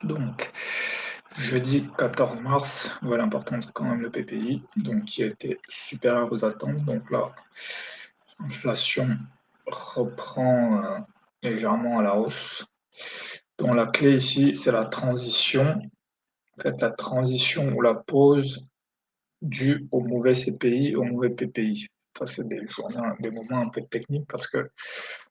Donc, jeudi 14 mars, voilà importante quand même le PPI, donc qui a été supérieur aux attentes. Donc là, l'inflation reprend légèrement à la hausse. Donc la clé ici, c'est la transition. En fait, la transition ou la pause due au mauvais CPI, au mauvais PPI. Ça, c'est des moments un peu techniques parce que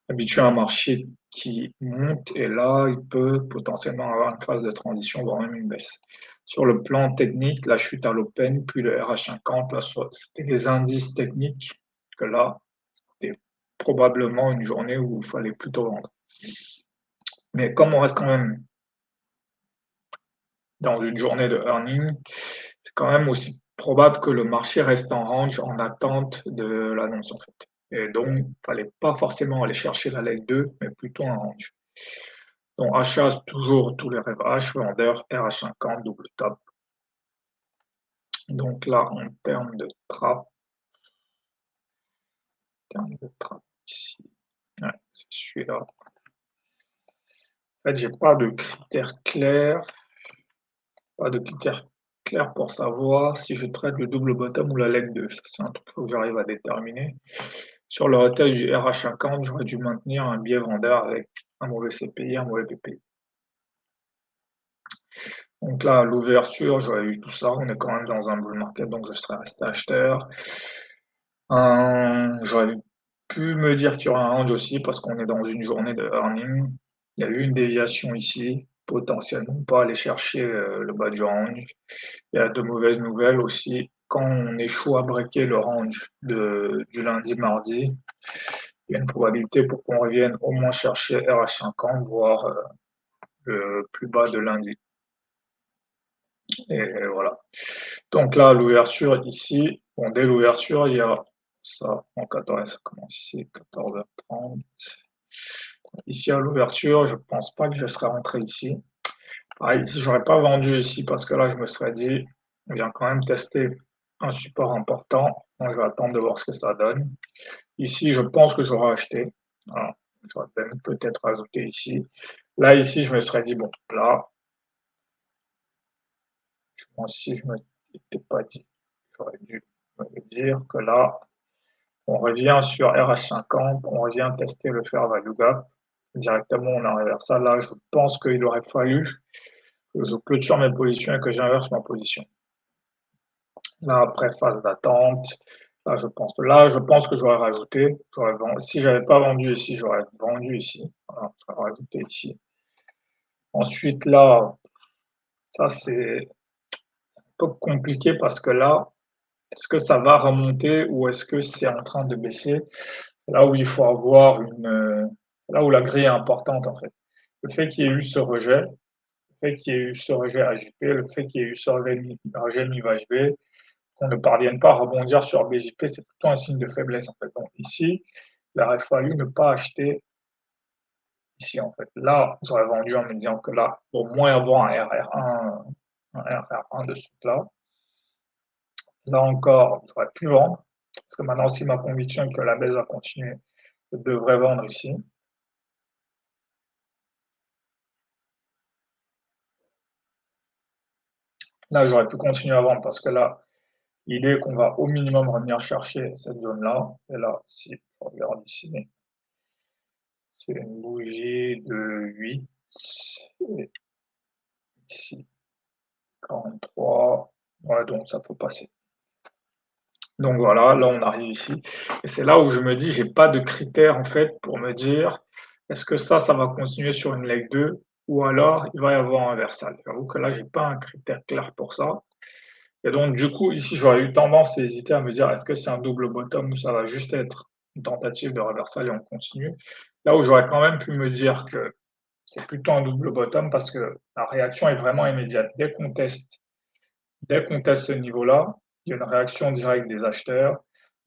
habitué à un marché qui monte et là, il peut potentiellement avoir une phase de transition, voire même une baisse. Sur le plan technique, la chute à l'open, puis le RH50, là, c'était des indices techniques que là, c'était probablement une journée où il fallait plutôt vendre. Mais comme on reste quand même dans une journée de earning, c'est quand même aussi probable que le marché reste en range en attente de l'annonce en fait. Et donc, il ne fallait pas forcément aller chercher la leg 2, mais plutôt un range. Donc achat toujours tous les rêves H, vendeur RH50, double top. Donc là, en termes de trap ici, ouais, c'est celui-là. En fait, j'ai pas de critères clairs pour savoir si je traite le double bottom ou la leg 2. C'est un truc que j'arrive à déterminer. Sur le retest du RH50, j'aurais dû maintenir un biais vendeur avec un mauvais CPI, un mauvais PPI. Donc là, à l'ouverture, j'aurais eu tout ça. On est quand même dans un bull market, donc je serais resté acheteur. J'aurais pu me dire qu'il y aura un range aussi parce qu'on est dans une journée de earning. Il y a eu une déviation ici, potentiellement pas aller chercher le bas du range. Il y a de mauvaises nouvelles aussi. Quand on échoue à breaker le range du lundi, mardi, il y a une probabilité pour qu'on revienne au moins chercher RH50, voire le plus bas de lundi. Et voilà. Donc là, l'ouverture ici, bon, dès l'ouverture, il y a ça en 14, ça commence ici, 14h30. Ici à l'ouverture, je pense pas que je serais rentré ici. Pareil, ici, j'aurais pas vendu ici parce que là, je me serais dit, on vient quand même tester un support important. Donc, je vais attendre de voir ce que ça donne. Ici, je pense que j'aurais acheté. Voilà. J'aurais même peut-être rajouté ici. Là, ici, je me serais dit, bon, là, moi aussi, je ne m'étais pas dit. J'aurais dû me dire que là, on revient sur RH50, on revient tester le fair value gap. Directement, on arrive vers ça. Là, je pense qu'il aurait fallu que je clôture mes positions et que j'inverse ma position. Là, après, phase d'attente. Là, je pense que j'aurais rajouté. Si j'avais pas vendu ici, j'aurais vendu ici. Voilà, j'aurais rajouté ici. Ensuite, là, ça, c'est un peu compliqué parce que là, est-ce que ça va remonter ou est-ce que c'est en train de baisser? Là où il faut avoir là où la grille est importante en fait. Le fait qu'il y ait eu ce rejet, le fait qu'il y ait eu ce rejet AJP, le fait qu'il y ait eu ce rejet MIVHB, qu'on ne parvienne pas à rebondir sur BJP, c'est plutôt un signe de faiblesse en fait. Donc ici, il aurait fallu ne pas acheter ici en fait. Là, j'aurais vendu en me disant que là, au moins avoir un RR1 de ce truc-là. Là encore, j'aurais pu vendre, parce que maintenant, si ma conviction est que la baisse va continuer, je devrais vendre ici. Là, j'aurais pu continuer à vendre parce que là, l'idée est qu'on va au minimum revenir chercher cette zone-là. Et là, si je regarde ici, c'est une bougie de 8. Et ici, 43. Ouais, donc ça peut passer. Donc voilà, là on arrive ici. Et c'est là où je me dis, j'ai pas de critères en fait pour me dire est-ce que ça va continuer sur une leg 2 ou alors il va y avoir un versal. J'avoue que là, j'ai pas un critère clair pour ça. Et donc du coup, ici, j'aurais eu tendance à hésiter à me dire est-ce que c'est un double bottom ou ça va juste être une tentative de reversal et on continue. Là où j'aurais quand même pu me dire que c'est plutôt un double bottom parce que la réaction est vraiment immédiate. Dès qu'on teste ce niveau-là, il y a une réaction directe des acheteurs.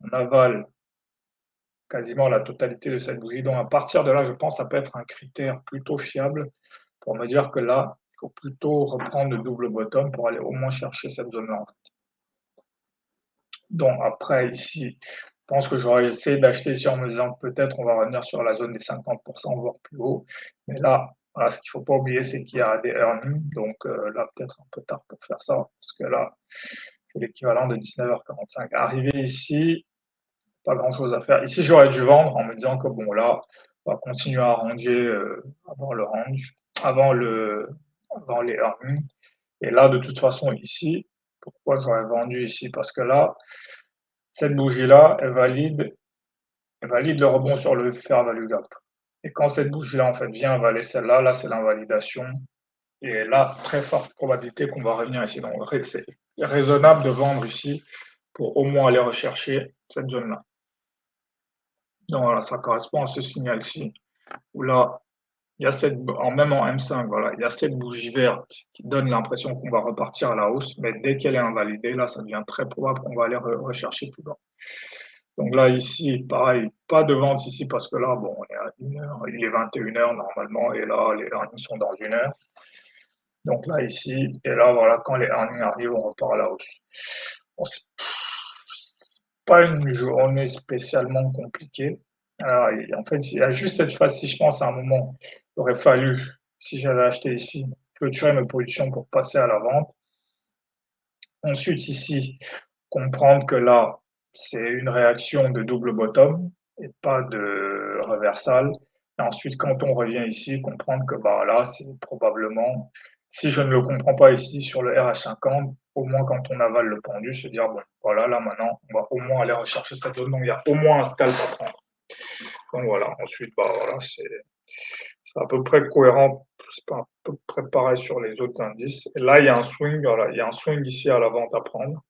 On avale quasiment la totalité de cette bougie. Donc à partir de là, je pense que ça peut être un critère plutôt fiable pour me dire que là, il faut plutôt reprendre le double bottom pour aller au moins chercher cette zone-là. En fait. Donc après, ici, je pense que j'aurais essayé d'acheter ici en me disant que peut-être on va revenir sur la zone des 50%, voire plus haut. Mais là, Voilà, ce qu'il ne faut pas oublier, c'est qu'il y a des earnings, donc là, peut-être un peu tard pour faire ça, parce que là, c'est l'équivalent de 19h45. Arrivé ici, pas grand-chose à faire. Ici, j'aurais dû vendre en me disant que bon, là, on va continuer à ranger avant le range, avant le, avant les earnings. Et là, de toute façon, ici, pourquoi j'aurais vendu ici? Parce que là, cette bougie-là, elle valide le rebond sur le fair value gap. Et quand cette bougie-là, en fait, vient avaler celle-là, là, c'est l'invalidation. Et là, très forte probabilité qu'on va revenir ici. Donc, c'est raisonnable de vendre ici pour au moins aller rechercher cette zone-là. Donc voilà, ça correspond à ce signal-ci, où là, il y a cette, même en M5, voilà, il y a cette bougie verte qui donne l'impression qu'on va repartir à la hausse, mais dès qu'elle est invalidée, là, ça devient très probable qu'on va aller rechercher plus bas. Donc là, ici, pareil, pas de vente ici parce que là, bon, on est à 1h, il est 21h normalement, et là, les earnings sont dans 1 heure. Donc là, ici, et là, voilà, quand les earnings arrivent, on repart à la hausse. Bon, c'est pas une journée spécialement compliquée. Alors, en fait, il y a juste cette phase-ci, je pense, à un moment, il aurait fallu, si j'avais acheté ici, clôturer mes positions pour passer à la vente. Ensuite, ici, comprendre que là, c'est une réaction de double bottom et pas de reversal. Et ensuite, quand on revient ici, comprendre que bah, là, c'est probablement, si je ne le comprends pas ici sur le RH50, au moins quand on avale le pendu, se dire, bon, voilà, là maintenant, on va au moins aller rechercher cette zone. Donc, il y a au moins un scalp à prendre. Donc voilà, ensuite, bah, voilà, c'est à peu près cohérent, c'est pas à peu près pareil sur les autres indices. Et là, il y a un swing, voilà, il y a un swing ici à la vente à prendre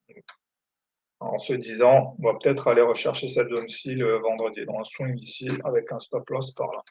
en se disant, on va peut-être aller rechercher cette zone-ci le vendredi, dans un swing ici avec un stop loss par là.